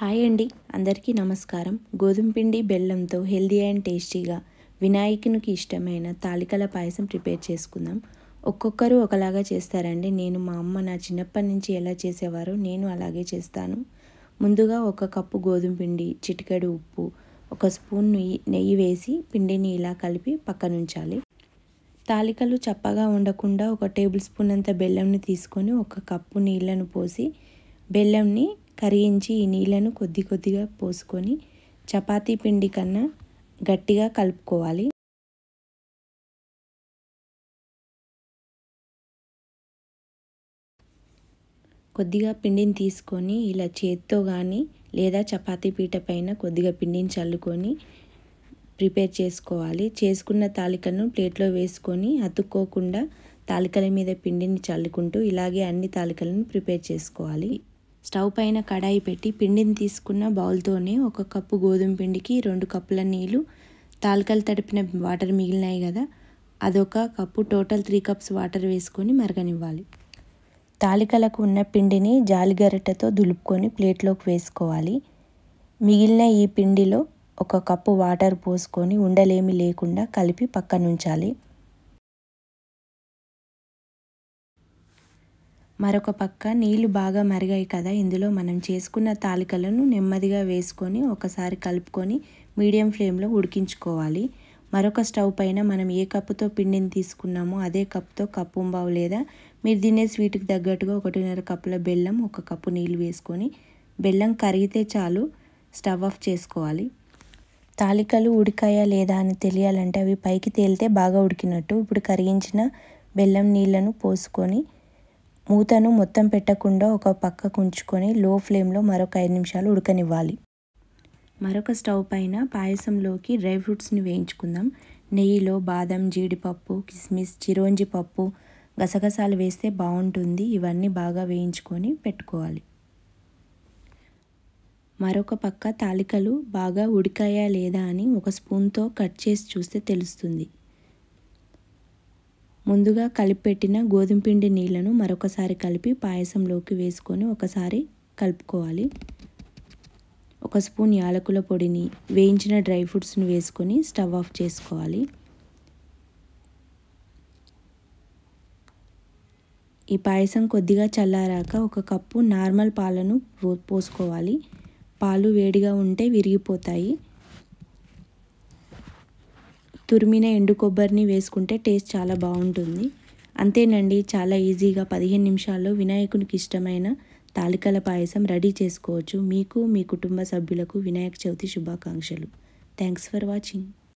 Hi అండి, అందరికీ నమస్కారం. గోధుమ పిండి బెల్లంతో హెల్దీ అండ్ టేస్టీగా వినాయకునికి ఇష్టమైన తాలికల పాయసం ప్రిపేర్ చేసుకుందాం. ఒక్కొక్కరు ఒకలాగా చేస్తారండి. మా అమ్మ నా చిన్నప్పటి నుంచి ఎలా చేసేవారో నేను అలాగే చేస్తాను. ముందుగా 1 కప్పు గోధుమ పిండి, చిటికెడు ఉప్పు, 1 స్పూన్ నెయ్యి వేసి పిండిని ఇలా కలిపి పక్కనుంచాలి. తాలికలు చప్పగా ఉండకుండా 1 టేబుల్ స్పూన్ అంత బెల్లంని తీసుకొని 1 కప్పు నీళ్ళను పోసి బెల్లంని కరిగించి ఈ నీళ్ళను కొద్ది కొద్దిగా పోసుకొని చపాతీ పిండి కన్నా గట్టిగా కలుపుకోవాలి. కొద్దిగా పిండిని తీసుకొని ఇలా చేత్తో కానీ లేదా చపాతీ పీట పైన కొద్దిగా పిండిని చల్లుకొని ప్రిపేర్ చేసుకోవాలి. చేసుకున్న తాలికలను ప్లేట్లో వేసుకొని అతుక్కోకుండా తాలికల మీద పిండిని చల్లుకుంటూ ఇలాగే అన్ని తాలికలను ప్రిపేర్ చేసుకోవాలి. స్టవ్ పైన కడాయి పెట్టి పిండిని తీసుకున్న బౌల్తోనే 1 కప్పు గోధుమ పిండికి 2 కప్పుల నీళ్ళు, తాలికలు తడిపిన వాటర్ మిగిలినాయి కదా, అదొక కప్పు, టోటల్ 3 కప్స్ వాటర్ వేసుకొని మరగనివ్వాలి. తాలికలకు ఉన్న పిండిని జాలిగరిటెతో దులుపుకొని ప్లేట్లోకి వేసుకోవాలి. మిగిలిన ఈ పిండిలో 1 కప్పు వాటర్ పోసుకొని ఉండలేమి లేకుండా కలిపి పక్కనుంచాలి. మరొక పక్క నీళ్లు బాగా మరిగాయి కదా, ఇందులో మనం చేసుకున్న తాలికలను నెమ్మదిగా వేసుకొని ఒకసారి కలుపుకొని మీడియం ఫ్లేమ్లో ఉడికించుకోవాలి. మరొక స్టవ్ పైన మనం ఏ కప్పుతో పిండిని తీసుకున్నామో అదే కప్పుతో కప్పుంబావు లేదా మీరు తినే స్వీట్కి తగ్గట్టుగా 1.5 కప్పుల బెల్లం, 1 కప్పు నీళ్ళు వేసుకొని బెల్లం కరిగితే చాలు స్టవ్ ఆఫ్ చేసుకోవాలి. తాలికలు ఉడికాయా లేదా అని తెలియాలంటే అవి పైకి తేలితే బాగా ఉడికినట్టు. ఇప్పుడు కరిగించిన బెల్లం నీళ్లను పోసుకొని మూతను మొత్తం పెట్టకుండా ఒక పక్కకు ఉంచుకొని లో ఫ్లేమ్లో మరొక 5 నిమిషాలు ఉడకనివ్వాలి. మరొక స్టవ్ పైన పాయసంలోకి డ్రై ఫ్రూట్స్ని వేయించుకుందాం. నెయ్యిలో బాదం, జీడిపప్పు, కిస్మిస్, చిరోంజి పప్పు, గసగసాలు వేస్తే బాగుంటుంది. ఇవన్నీ బాగా వేయించుకొని పెట్టుకోవాలి. మరొక పక్క తాలికలు బాగా ఉడికాయా లేదా అని 1 స్పూన్తో కట్ చేసి చూస్తే తెలుస్తుంది. ముందుగా కలిపెట్టిన గోధుమ పిండి నీళ్లను మరొకసారి కలిపి పాయసంలోకి వేసుకొని ఒకసారి కలుపుకోవాలి. 1 స్పూన్ యాలకుల పొడిని, వేయించిన డ్రై ఫ్రూట్స్ని వేసుకొని స్టవ్ ఆఫ్ చేసుకోవాలి. ఈ పాయసం కొద్దిగా చల్లారాక 1 కప్పు నార్మల్ పాలను పోసుకోవాలి. పాలు వేడిగా ఉంటే విరిగిపోతాయి. తురిమిన ఎండు కొబ్బరిని వేసుకుంటే టేస్ట్ చాలా బాగుంటుంది. అంతేనండి, చాలా ఈజీగా 15 నిమిషాల్లో వినాయకునికి ఇష్టమైన తాలికల పాయసం రెడీ చేసుకోవచ్చు. మీకు, మీ కుటుంబ సభ్యులకు వినాయక చవితి శుభాకాంక్షలు. Thanks for watching.